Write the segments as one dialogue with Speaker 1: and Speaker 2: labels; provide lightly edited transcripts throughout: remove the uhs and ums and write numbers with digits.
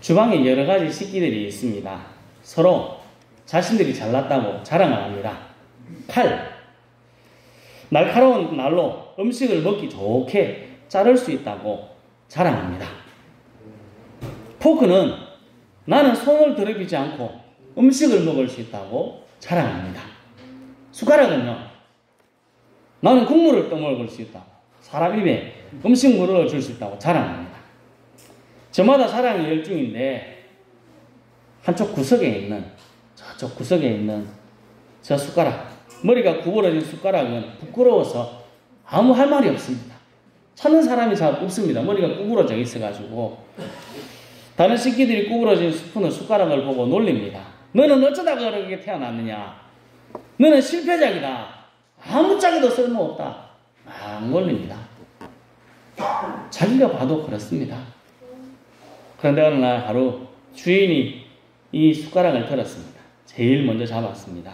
Speaker 1: 주방에 여러 가지 식기들이 있습니다. 서로 자신들이 잘났다고 자랑을 합니다. 칼. 날카로운 날로 음식을 먹기 좋게 자를 수 있다고 자랑합니다. 포크는 나는 손을 더럽히지 않고 음식을 먹을 수 있다고 자랑합니다. 숟가락은요, 나는 국물을 떠먹을 수 있다. 사람 입에 음식물을 줄 수 있다고 자랑합니다. 저마다 자랑이 열중인데 한쪽 구석에 있는 저쪽 구석에 있는 저 숟가락, 머리가 구부러진 숟가락은 부끄러워서 아무 할 말이 없습니다. 찾는 사람이 잘 없습니다. 머리가 구부러져 있어가지고. 다른 식기들이 구부러진 스푼을 숟가락을 보고 놀립니다. 너는 어쩌다 그렇게 태어났느냐? 너는 실패작이다. 아무짝에도 쓸모없다. 막 놀립니다. 자기가 봐도 그렇습니다. 그런데 어느 날 하루 주인이 이 숟가락을 들었습니다. 제일 먼저 잡았습니다.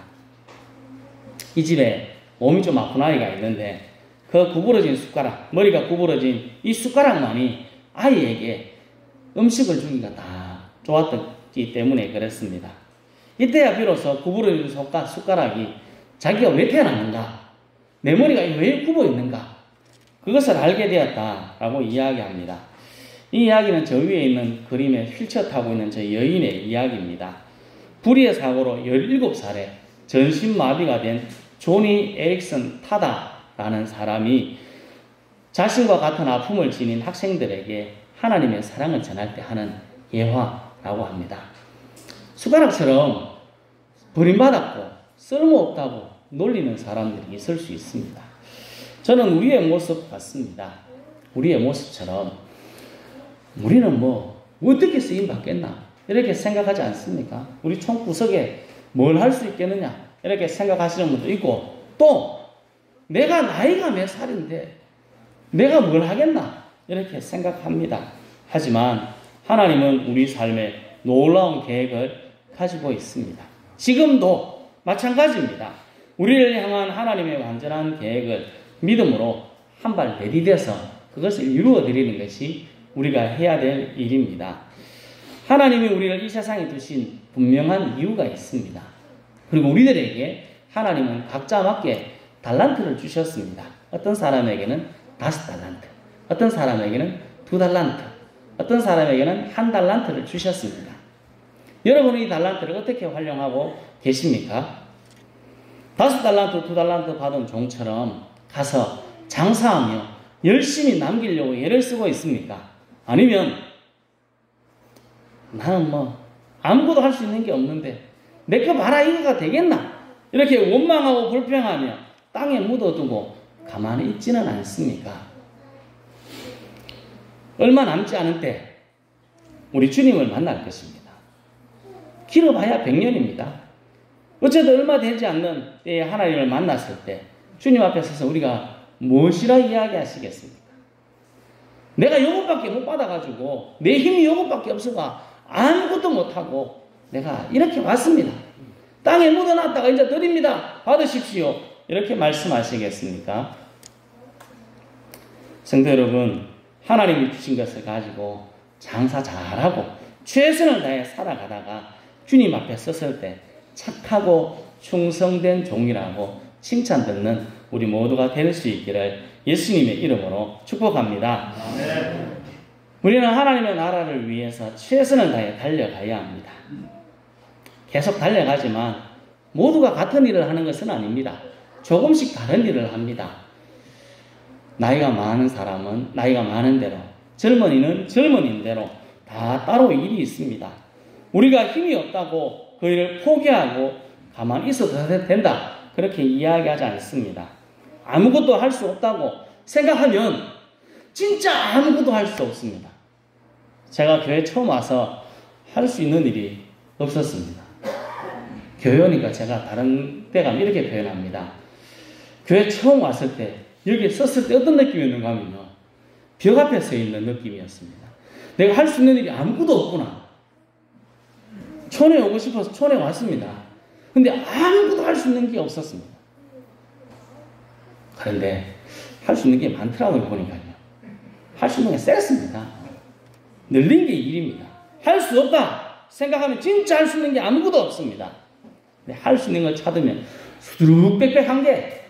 Speaker 1: 이 집에 몸이 좀 아픈 아이가 있는데 그 구부러진 숟가락, 머리가 구부러진 이 숟가락만이 아이에게 음식을 주기가 다 좋았기 때문에 그랬습니다. 이때야 비로소 구부러진 숟가락이 자기가 왜 태어났는가, 내 머리가 왜 굽어 있는가, 그것을 알게 되었다라고 이야기합니다. 이 이야기는 저 위에 있는 그림에 휠체어 타고 있는 저 여인의 이야기입니다. 불의의 사고로 17살에 전신마비가 된 조니 에릭슨 타다라는 사람이 자신과 같은 아픔을 지닌 학생들에게 하나님의 사랑을 전할 때 하는 예화라고 합니다. 숟가락처럼 버림받았고 쓸모없다고 놀리는 사람들이 있을 수 있습니다. 저는 우리의 모습 같습니다. 우리의 모습처럼 우리는 뭐 어떻게 쓰임받겠나 이렇게 생각하지 않습니까? 우리 총구석에 뭘 할 수 있겠느냐 이렇게 생각하시는 분도 있고, 또 내가 나이가 몇 살인데 내가 뭘 하겠나 이렇게 생각합니다. 하지만 하나님은 우리 삶에 놀라운 계획을 가지고 있습니다. 지금도 마찬가지입니다. 우리를 향한 하나님의 완전한 계획을 믿음으로 한 발 내디뎌서 그것을 이루어 드리는 것이 우리가 해야 될 일입니다. 하나님이 우리를 이 세상에 두신 분명한 이유가 있습니다. 그리고 우리들에게 하나님은 각자 맞게 달란트를 주셨습니다. 어떤 사람에게는 5달란트, 어떤 사람에게는 2달란트, 어떤 사람에게는 1달란트를 주셨습니다. 여러분은 이 달란트를 어떻게 활용하고 계십니까? 5달란트, 2달란트 받은 종처럼 가서 장사하며 열심히 남기려고 애를 쓰고 있습니까? 아니면 나는 뭐 아무것도 할 수 있는 게 없는데 내 거 봐라 이거가 되겠나? 이렇게 원망하고 불평하며 땅에 묻어두고 가만히 있지는 않습니까? 얼마 남지 않은 때 우리 주님을 만날 것입니다. 길어봐야 100년입니다. 어쨌든 얼마 되지 않는 때에 하나님을 만났을 때 주님 앞에 서서 우리가 무엇이라 이야기하시겠습니까? 내가 이것밖에 못 받아가지고 내 힘이 이것밖에 없어가 아무것도 못하고 내가 이렇게 왔습니다. 땅에 묻어놨다가 이제 드립니다. 받으십시오. 이렇게 말씀하시겠습니까? 성도 여러분, 하나님이 주신 것을 가지고 장사 잘하고 최선을 다해 살아가다가 주님 앞에 섰을 때 착하고 충성된 종이라고 칭찬 듣는 우리 모두가 될 수 있기를 예수님의 이름으로 축복합니다. 아멘. 우리는 하나님의 나라를 위해서 최선을 다해 달려가야 합니다. 계속 달려가지만 모두가 같은 일을 하는 것은 아닙니다. 조금씩 다른 일을 합니다. 나이가 많은 사람은 나이가 많은 대로, 젊은이는 젊은인 대로 다 따로 일이 있습니다. 우리가 힘이 없다고 그 일을 포기하고 가만히 있어도 된다, 그렇게 이야기하지 않습니다. 아무것도 할 수 없다고 생각하면 진짜 아무것도 할 수 없습니다. 제가 교회 처음 와서 할 수 있는 일이 없었습니다. 교회 오니까 제가 다른 데 가면 이렇게 표현합니다. 교회 처음 왔을 때 여기 섰을 때 어떤 느낌이었는가 하면요, 벽 앞에 서 있는 느낌이었습니다. 내가 할 수 있는 일이 아무것도 없구나. 촌에 오고 싶어서 촌에 왔습니다. 근데 아무것도 할 수 있는 게 없었습니다. 그런데 할 수 있는 게 많더라고요. 보니까요. 할 수 있는 게 셌습니다. 늘린 게 일입니다. 할 수 없다 생각하면 진짜 할 수 있는 게 아무것도 없습니다. 근데 할 수 있는 걸 찾으면 수두룩 빽빽한 게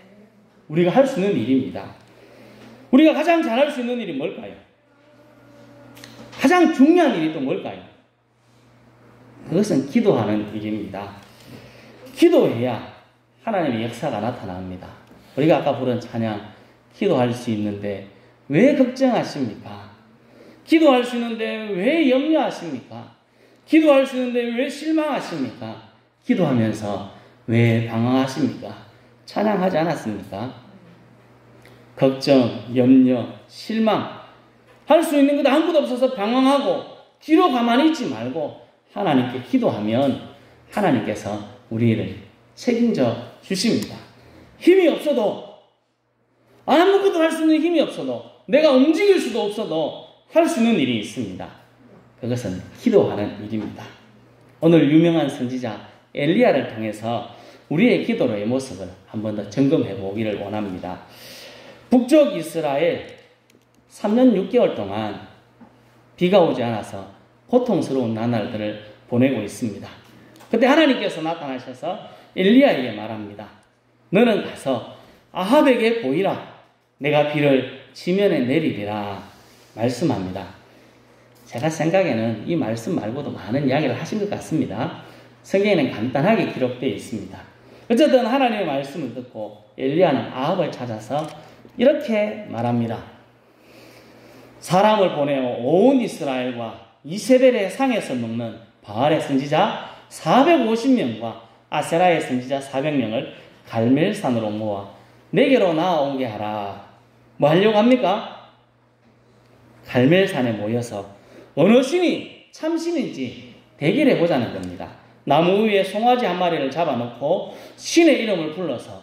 Speaker 1: 우리가 할 수 있는 일입니다. 우리가 가장 잘할 수 있는 일이 뭘까요? 가장 중요한 일이 또 뭘까요? 그것은 기도하는 일입니다. 기도해야 하나님의 역사가 나타납니다. 우리가 아까 부른 찬양, 기도할 수 있는데 왜 걱정하십니까? 기도할 수 있는데 왜 염려하십니까? 기도할 수 있는데 왜 실망하십니까? 기도하면서 왜 방황하십니까? 찬양하지 않았습니까? 걱정, 염려, 실망, 할 수 있는 것 아무것도 없어서 방황하고 뒤로 가만히 있지 말고 하나님께 기도하면 하나님께서 우리를 책임져 주십니다. 힘이 없어도, 아무것도 할 수 있는 힘이 없어도, 내가 움직일 수도 없어도 할 수 있는 일이 있습니다. 그것은 기도하는 일입니다. 오늘 유명한 선지자 엘리야를 통해서 우리의 기도의 모습을 한 번 더 점검해 보기를 원합니다. 북쪽 이스라엘 3년 6개월 동안 비가 오지 않아서 고통스러운 나날들을 보내고 있습니다. 그때 하나님께서 나타나셔서 엘리야에게 말합니다. 너는 가서 아합에게 보이라. 내가 비를 지면에 내리리라 말씀합니다. 제가 생각에는 이 말씀 말고도 많은 이야기를 하신 것 같습니다. 성경에는 간단하게 기록되어 있습니다. 어쨌든 하나님의 말씀을 듣고 엘리야는 아합을 찾아서 이렇게 말합니다. 사람을 보내어 온 이스라엘과 이세벨의 상에서 먹는 바알의 선지자 450명과 아세라의 선지자 400명을 갈멜산으로 모아 내게로 나아오게 하라. 뭐 하려고 합니까? 갈멜산에 모여서 어느 신이 참신인지 대결해 보자는 겁니다. 나무 위에 송아지 한 마리를 잡아놓고 신의 이름을 불러서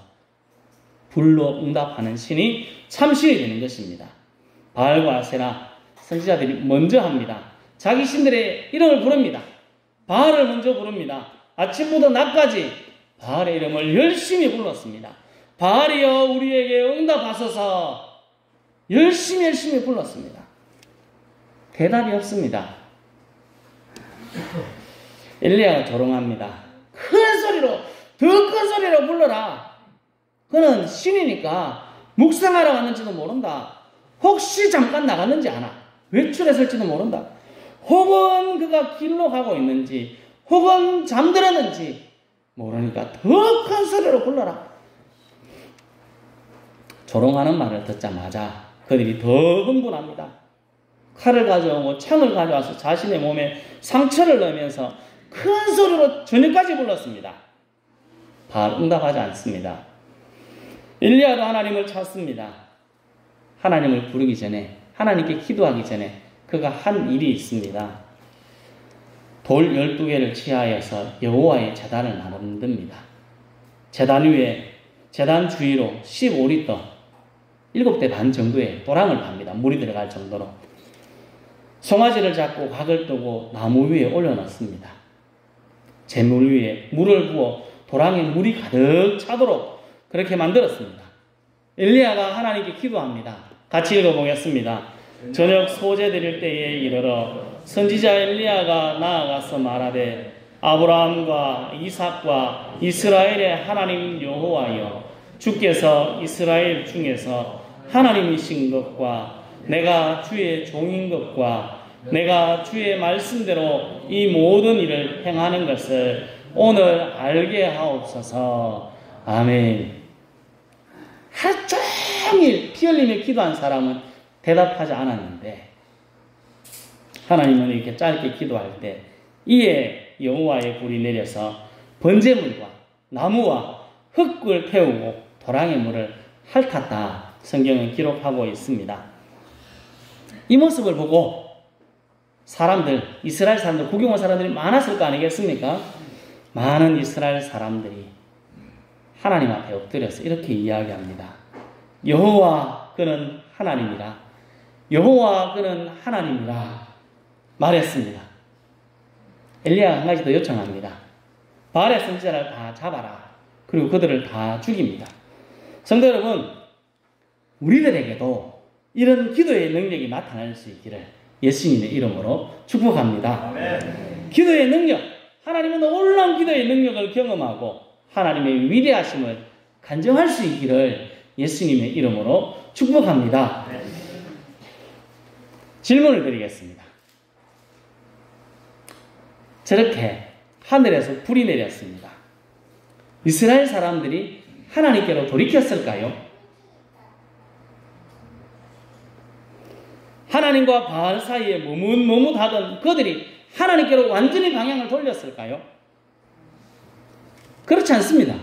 Speaker 1: 불로 응답하는 신이 참신이 되는 것입니다. 바알과 아세라 선지자들이 먼저 합니다. 자기 신들의 이름을 부릅니다. 바알을 먼저 부릅니다. 아침부터 낮까지 바알의 이름을 열심히 불렀습니다. 바알이여 우리에게 응답하소서 열심히 불렀습니다. 대답이 없습니다. 엘리야가 조롱합니다. 큰 소리로, 더 큰 소리로 불러라. 그는 신이니까 묵상하러 왔는지도 모른다. 혹시 잠깐 나갔는지 아나. 외출했을지도 모른다. 혹은 그가 길로 가고 있는지, 혹은 잠들었는지 모르니까 더 큰 소리로 불러라. 조롱하는 말을 듣자마자 그들이 더 흥분합니다. 칼을 가져오고 창을 가져와서 자신의 몸에 상처를 넣으면서 큰 소리로 저녁까지 불렀습니다. 바알 응답하지 않습니다. 엘리야도 하나님을 찾습니다. 하나님을 부르기 전에, 하나님께 기도하기 전에 그가 한 일이 있습니다. 돌 12개를 취하여서 여호와의 제단을 만듭니다. 제단 위에, 제단 주위로 15리터, 7대 반 정도의 도랑을 팝니다. 물이 들어갈 정도로. 송아지를 잡고 각을 뜨고 나무 위에 올려놓습니다. 재물 위에 물을 부어 도랑에 물이 가득 차도록 그렇게 만들었습니다. 엘리야가 하나님께 기도합니다. 같이 읽어보겠습니다. 저녁 소재 드릴 때에 이르러 선지자 엘리야가 나아가서 말하되 아브라함과 이삭과 이스라엘의 하나님 여호와여 주께서 이스라엘 중에서 하나님이신 것과 내가 주의 종인 것과 내가 주의 말씀대로 이 모든 일을 행하는 것을 오늘 알게 하옵소서. 아멘. 하루 종일 피 흘리며 기도한 사람은 대답하지 않았는데 하나님은 이렇게 짧게 기도할 때 이에 여호와의 불이 내려서 번제물과 나무와 흙을 태우고 도랑의 물을 핥았다. 성경은 기록하고 있습니다. 이 모습을 보고 사람들, 이스라엘 사람들, 구경 온 사람들이 많았을 거 아니겠습니까? 많은 이스라엘 사람들이 하나님 앞에 엎드려서 이렇게 이야기합니다. 여호와 그는 하나님이라. 여호와 그는 하나님이라 말했습니다. 엘리야가 한 가지 더 요청합니다. 바알의 선지자를 다 잡아라. 그리고 그들을 다 죽입니다. 성도 여러분, 우리들에게도 이런 기도의 능력이 나타날 수 있기를 예수님의 이름으로 축복합니다. 기도의 능력, 하나님은 놀라운 기도의 능력을 경험하고 하나님의 위대하심을 간증할 수 있기를 예수님의 이름으로 축복합니다. 질문을 드리겠습니다. 저렇게 하늘에서 불이 내렸습니다. 이스라엘 사람들이 하나님께로 돌이켰을까요? 하나님과 바알 사이에 머뭇머뭇하던 그들이 하나님께로 완전히 방향을 돌렸을까요? 그렇지 않습니다.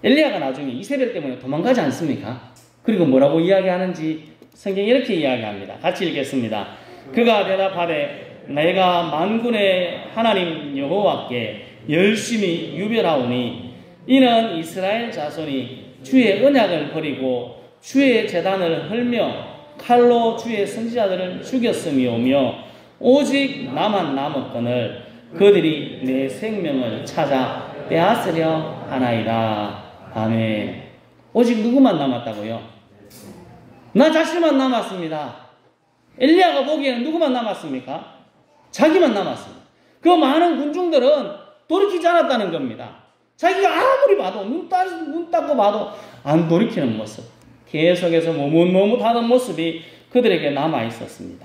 Speaker 1: 엘리야가 나중에 이세벨 때문에 도망가지 않습니까? 그리고 뭐라고 이야기하는지 성경이 이렇게 이야기합니다. 같이 읽겠습니다. 그가 대답하되 내가 만군의 하나님 여호와께 열심히 유별하오니 이는 이스라엘 자손이 주의 언약을 버리고 주의 제단을 헐며 칼로 주의 선지자들을 죽였음이오며 오직 나만 남았거늘 그들이 내 생명을 찾아 빼앗으려 하나이다. 아멘. 오직 누구만 남았다고요? 나 자신만 남았습니다. 엘리야가 보기에는 누구만 남았습니까? 자기만 남았습니다. 그 많은 군중들은 돌이키지 않았다는 겁니다. 자기가 아무리 봐도 눈 닦고 봐도 안 돌이키는 모습, 계속해서 머뭇머뭇하는 모습이 그들에게 남아 있었습니다.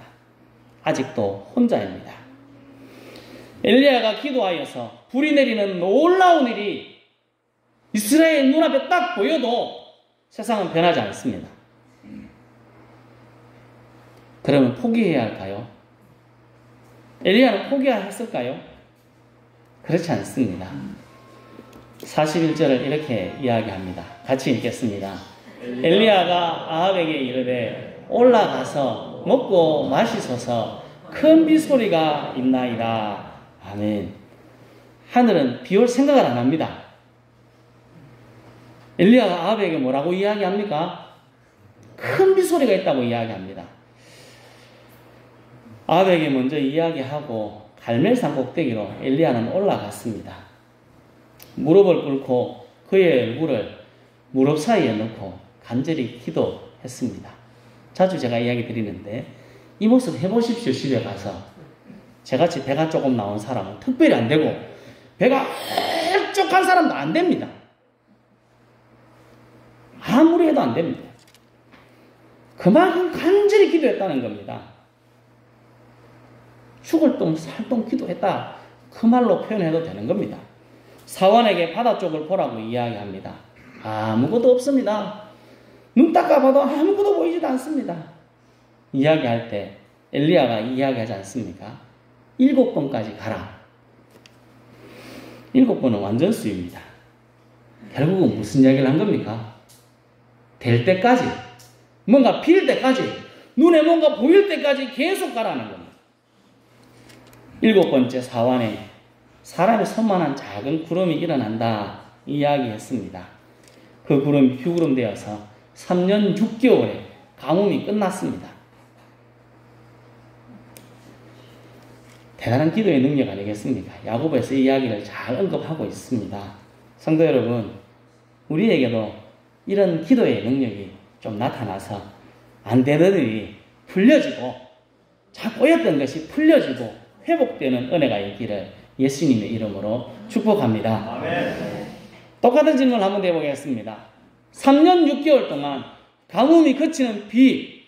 Speaker 1: 아직도 혼자입니다. 엘리야가 기도하여서 불이 내리는 놀라운 일이 이스라엘 눈앞에 딱 보여도 세상은 변하지 않습니다. 그러면 포기해야 할까요? 엘리야는 포기했을까요? 그렇지 않습니다. 41절을 이렇게 이야기합니다. 같이 읽겠습니다. 엘리야가 아합에게 이르되 올라가서 먹고 마시소서 큰 비소리가 있나이다. 아멘. 하늘은 비 올 생각을 안 합니다. 엘리야가 아합에게 뭐라고 이야기합니까? 큰 비소리가 있다고 이야기합니다. 아합에게 먼저 이야기하고 갈멜산 꼭대기로 엘리야는 올라갔습니다. 무릎을 꿇고 그의 얼굴을 무릎 사이에 넣고 간절히 기도했습니다. 자주 제가 이야기 드리는데 이 모습 해보십시오. 집에 가서 저같이 배가 조금 나온 사람은 특별히 안 되고 배가 헬쭉한 사람도 안 됩니다. 아무리 해도 안 됩니다. 그만큼 간절히 기도했다는 겁니다. 죽을 똥 살똥 기도했다. 그 말로 표현해도 되는 겁니다. 사원에게 바다 쪽을 보라고 이야기합니다. 아무것도 없습니다. 눈 닦아봐도 아무것도 보이지도 않습니다. 이야기할 때 엘리야가 이야기하지 않습니까? 7번까지 가라. 7번은 완전수입니다. 결국은 무슨 이야기를 한 겁니까? 될 때까지, 뭔가 필 때까지, 눈에 뭔가 보일 때까지 계속 가라는 겁니다. 7번째 사환에 사람의 손만한 작은 구름이 일어난다 이야기했습니다. 그 구름이 휴구름 되어서 3년 6개월에 가뭄이 끝났습니다. 대단한 기도의 능력 아니겠습니까? 야고보에서 이 이야기를 잘 언급하고 있습니다. 성도 여러분, 우리에게도 이런 기도의 능력이 좀 나타나서 안 되던 일이 풀려지고 자 꼬였던 것이 풀려지고 회복되는 은혜가 있기를 예수님의 이름으로 축복합니다. 아멘. 똑같은 질문을 한번 해보겠습니다. 3년 6개월 동안 가뭄이 그치는 비,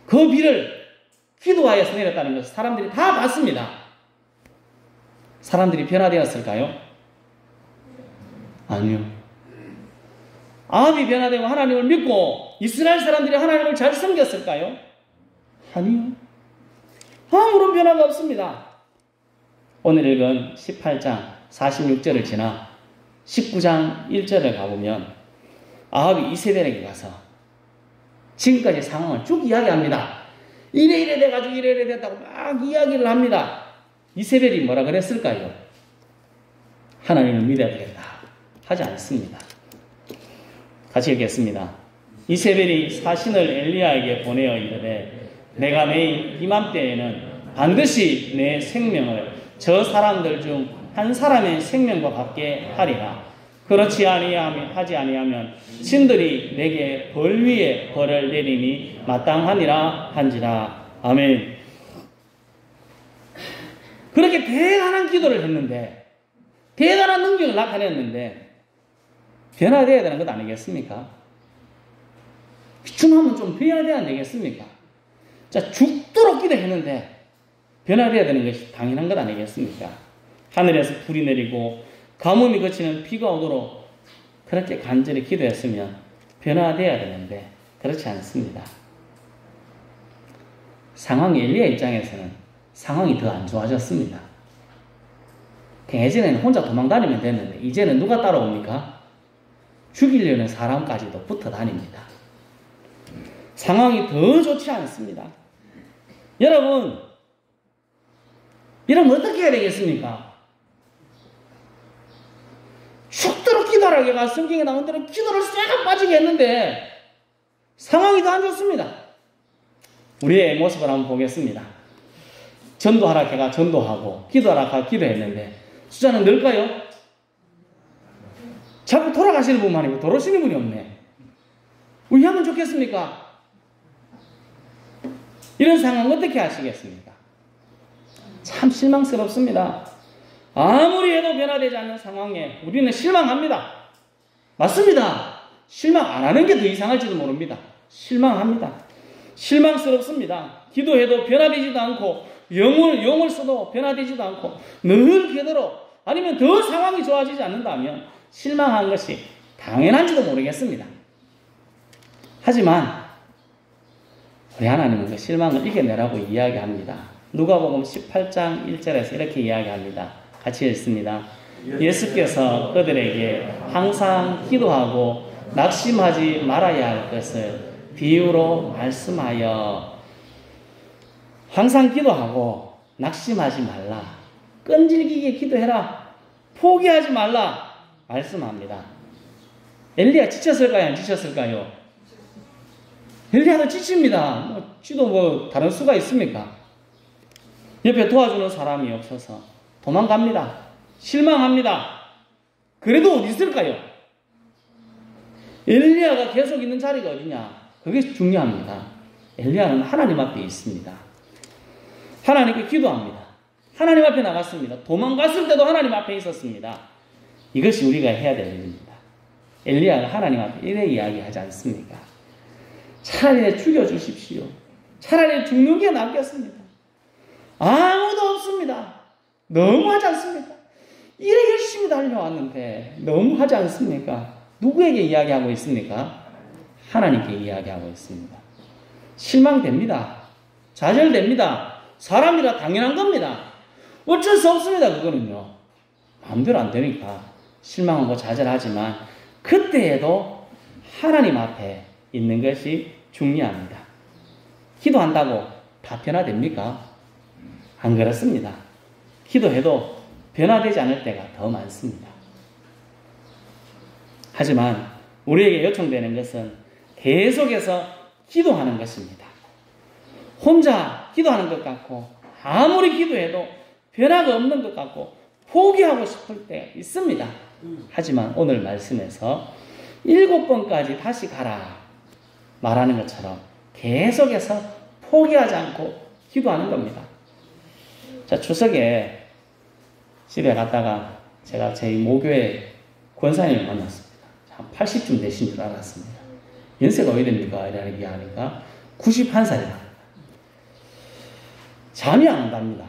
Speaker 1: 그 비를 기도하여서 내렸다는 것을 사람들이 다 봤습니다. 사람들이 변화되었을까요? 아니요. 아합이 변화되고 하나님을 믿고 이스라엘 사람들이 하나님을 잘 섬겼을까요? 아니요. 아무런 변화가 없습니다. 오늘 읽은 18장 46절을 지나 19장 1절을 가보면 아합이 이세벨에게 가서 지금까지 상황을 쭉 이야기합니다. 이래 돼가지고 이래 됐다고 막 이야기를 합니다. 이세벨이 뭐라 그랬을까요? 하나님을 믿어야 되겠다 하지 않습니다. 같이 읽겠습니다. 이세벨이 사신을 엘리야에게 보내어 이르되 내가 내일 이맘때에는 반드시 내 생명을 저 사람들 중 한 사람의 생명과 같게 하리라. 그렇지 하지 아니하면 신들이 내게 벌 위에 벌을 내리니 마땅하니라 한지라. 아멘. 그렇게 대단한 기도를 했는데, 대단한 능력을 나타냈는데 변화되어야 되는 것 아니겠습니까? 귀중하면 좀 변화되어야 안 되겠습니까? 자, 죽도록 기도했는데 변화되어야 되는 것이 당연한 것 아니겠습니까? 하늘에서 불이 내리고 가뭄이 그치는 비가 오도록 그렇게 간절히 기도했으면 변화되어야 되는데 그렇지 않습니다. 상황이 엘리야 입장에서는 상황이 더 안 좋아졌습니다. 예전에는 혼자 도망다니면 됐는데 이제는 누가 따라옵니까? 죽이려는 사람까지도 붙어 다닙니다. 상황이 더 좋지 않습니다. 여러분, 이러면 어떻게 해야 되겠습니까? 죽도록 기도하라고 성경에 나온 대로 기도를 싹 빠지게 했는데 상황이 더 안 좋습니다. 우리의 모습을 한번 보겠습니다. 전도하라 해가 전도하고 기도하라 해가 기도했는데 숫자는 늘까요? 자꾸 돌아가시는 분만 아니고 돌아오시는 분이 없네. 왜 하면 좋겠습니까? 이런 상황 어떻게 하시겠습니까? 참 실망스럽습니다. 아무리 해도 변화되지 않는 상황에 우리는 실망합니다. 맞습니다. 실망 안 하는 게 더 이상할지도 모릅니다. 실망합니다. 실망스럽습니다. 기도해도 변화되지도 않고 영을 써도 변화되지도 않고 늘 기도로 아니면 더 상황이 좋아지지 않는다면 실망한 것이 당연한지도 모르겠습니다. 하지만 우리 하나님은 그 실망을 이겨내라고 이야기합니다. 누가복음 18장 1절에서 이렇게 이야기합니다. 같이 읽습니다. 예수께서 그들에게 항상 기도하고 낙심하지 말아야 할 것을 비유로 말씀하여 항상 기도하고 낙심하지 말라. 끈질기게 기도해라. 포기하지 말라. 말씀합니다. 엘리야 지쳤을까요? 안 지쳤을까요? 엘리야도 지칩니다. 지도 다른 수가 있습니까? 옆에 도와주는 사람이 없어서 도망갑니다. 실망합니다. 그래도 어디 있을까요? 엘리야가 계속 있는 자리가 어디냐? 그게 중요합니다. 엘리야는 하나님 앞에 있습니다. 하나님께 기도합니다. 하나님 앞에 나갔습니다. 도망갔을 때도 하나님 앞에 있었습니다. 이것이 우리가 해야 될 일입니다. 엘리야가 하나님 앞에 이래 이야기하지 않습니까? 차라리 죽여주십시오. 차라리 죽는 게 낫겠습니다. 아무도 없습니다. 너무하지 않습니까? 이래 열심히 달려왔는데 너무하지 않습니까? 누구에게 이야기하고 있습니까? 하나님께 이야기하고 있습니다. 실망됩니다. 좌절됩니다. 사람이라 당연한 겁니다. 어쩔 수 없습니다. 그거는요. 마음대로 안 되니까 실망하고 좌절하지만 그때에도 하나님 앞에 있는 것이 중요합니다. 기도한다고 다 변화됩니까? 안 그렇습니다. 기도해도 변화되지 않을 때가 더 많습니다. 하지만 우리에게 요청되는 것은 계속해서 기도하는 것입니다. 혼자 기도하는 것 같고 아무리 기도해도 변화가 없는 것 같고 포기하고 싶을 때 있습니다. 하지만 오늘 말씀에서 7번까지 다시 가라 말하는 것처럼 계속해서 포기하지 않고 기도하는 겁니다. 자, 추석에 집에 갔다가 제가 저희 모교회 권사님을 만났습니다. 한 80쯤 되신 줄 알았습니다. 연세가 왜 됩니까? 이라는 게 하니까 91살이다. 잠이 안 온답니다.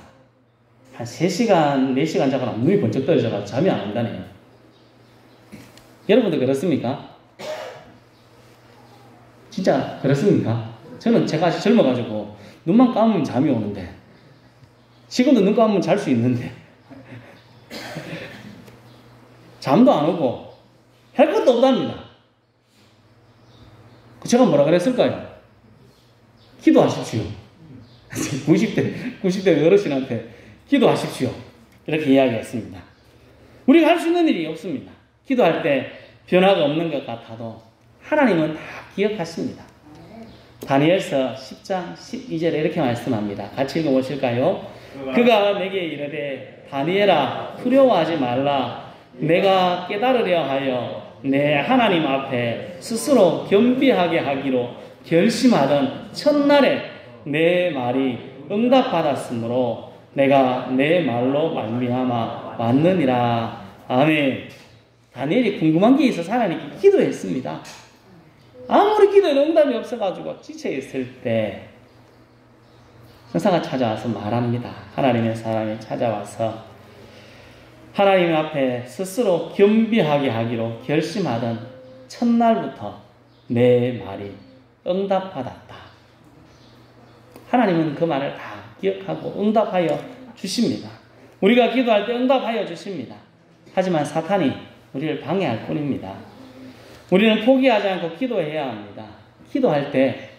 Speaker 1: 한 3시간, 4시간 자고 눈이 번쩍 떨어져서 잠이 안 온다네요. 여러분도 그렇습니까? 진짜 그렇습니까? 저는 제가 아직 젊어가지고 눈만 감으면 잠이 오는데 지금도 눈 감으면 잘 수 있는데 잠도 안 오고 할 것도 없답니다. 제가 뭐라 그랬을까요? 기도하십시오. 90대 어르신한테 기도하십시오. 이렇게 이야기했습니다. 우리가 할 수 있는 일이 없습니다. 기도할 때 변화가 없는 것 같아도 하나님은 다 기억하십니다. 다니엘서 10장 12절에 이렇게 말씀합니다. 같이 읽어보실까요? 그가 내게 이르되 다니엘아 두려워하지 말라. 내가 깨달으려 하여 내 하나님 앞에 스스로 겸비하게 하기로 결심하던 첫날에 내 말이 응답받았으므로 내가 내 말로 말미암아 왔느니라. 아멘. 다니엘이 궁금한 게 있어서 하나님께 기도했습니다. 아무리 기도해도 응답이 없어가지고 지쳐있을 때 천사가 찾아와서 말합니다. 하나님의 사람이 찾아와서 하나님 앞에 스스로 겸비하게 하기로 결심하던 첫날부터 내 말이 응답받았다. 하나님은 그 말을 다 기억하고 응답하여 주십니다. 우리가 기도할 때 응답하여 주십니다. 하지만 사탄이 우리를 방해할 뿐입니다. 우리는 포기하지 않고 기도해야 합니다. 기도할 때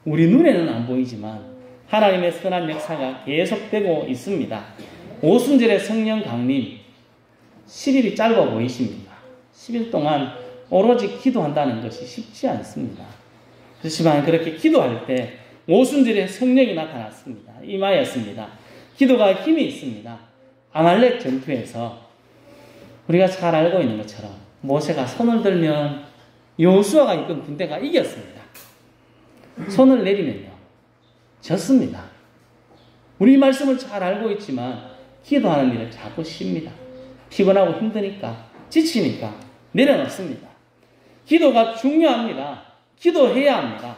Speaker 1: 우리 눈에는 안 보이지만 하나님의 선한 역사가 계속되고 있습니다. 오순절의 성령 강림 10일이 짧아 보이십니다. 10일 동안 오로지 기도한다는 것이 쉽지 않습니다. 그렇지만 그렇게 기도할 때 오순절에 성령이 나타났습니다. 임하였습니다. 기도가 힘이 있습니다. 아말렉 전투에서 우리가 잘 알고 있는 것처럼 모세가 손을 들면 여호수아가 이끈 군대가 이겼습니다. 손을 내리면요 졌습니다. 우리 말씀을 잘 알고 있지만 기도하는 일을 자꾸 쉽니다. 피곤하고 힘드니까 지치니까 내려놓습니다. 기도가 중요합니다. 기도해야 합니다.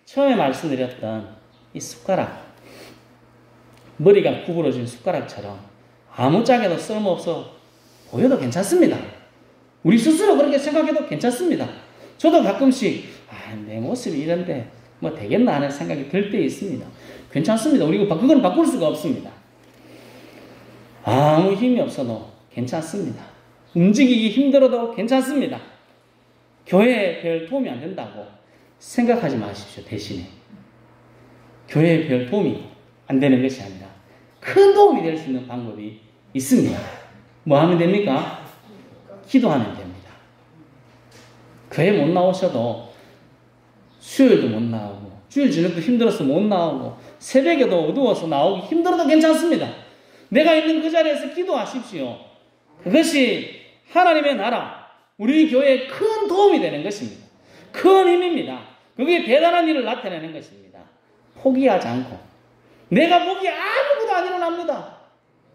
Speaker 1: 처음에 말씀드렸던 이 숟가락, 머리가 구부러진 숟가락처럼 아무짝에도 쓸모없어 보여도 괜찮습니다. 우리 스스로 그렇게 생각해도 괜찮습니다. 저도 가끔씩 내 모습이 이런데 뭐 되겠나 하는 생각이 들 때 있습니다. 괜찮습니다. 우리가 그건 바꿀 수가 없습니다. 아무 힘이 없어도 괜찮습니다. 움직이기 힘들어도 괜찮습니다. 교회에 별 도움이 안 된다고 생각하지 마십시오. 대신에 교회에 별 도움이 안 되는 것이 아니라 큰 도움이 될 수 있는 방법이 있습니다. 뭐 하면 됩니까? 기도하면 됩니다. 교회 못 나오셔도 수요일도 못 나오고 주일 저녁도 힘들어서 못 나오고 새벽에도 어두워서 나오기 힘들어도 괜찮습니다. 내가 있는 그 자리에서 기도하십시오. 그것이 하나님의 나라, 우리 교회에 큰 도움이 되는 것입니다. 큰 힘입니다. 그게 대단한 일을 나타내는 것입니다. 포기하지 않고 내가 보기에 아무것도 안 일어납니다.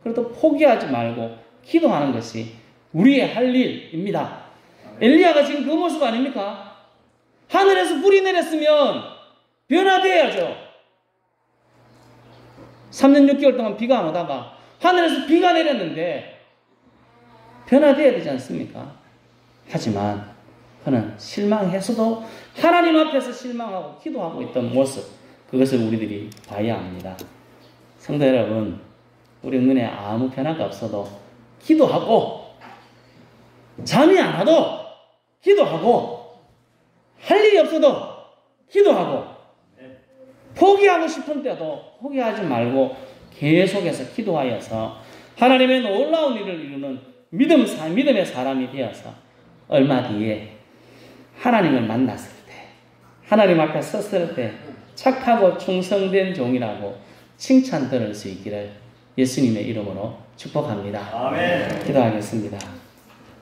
Speaker 1: 그래도 포기하지 말고 기도하는 것이 우리의 할 일입니다. 엘리야가 지금 그 모습 아닙니까? 하늘에서 불이 내렸으면 변화돼야죠. 3년 6개월 동안 비가 안 오다가 하늘에서 비가 내렸는데 변화돼야 되지 않습니까? 하지만 그는 실망해서도 하나님 앞에서 실망하고 기도하고 있던 모습, 그것을 우리들이 봐야 합니다. 성도 여러분, 우리 눈에 아무 변화가 없어도 기도하고 잠이 안 와도 기도하고 할 일이 없어도 기도하고 포기하고 싶은 때도 포기하지 말고 계속해서 기도하여서 하나님의 놀라운 일을 이루는 믿음의 사람이 되어서 얼마 뒤에 하나님을 만났을 때, 하나님 앞에 섰을 때 착하고 충성된 종이라고 칭찬 들을 수 있기를 예수님의 이름으로 축복합니다. 아멘. 기도하겠습니다.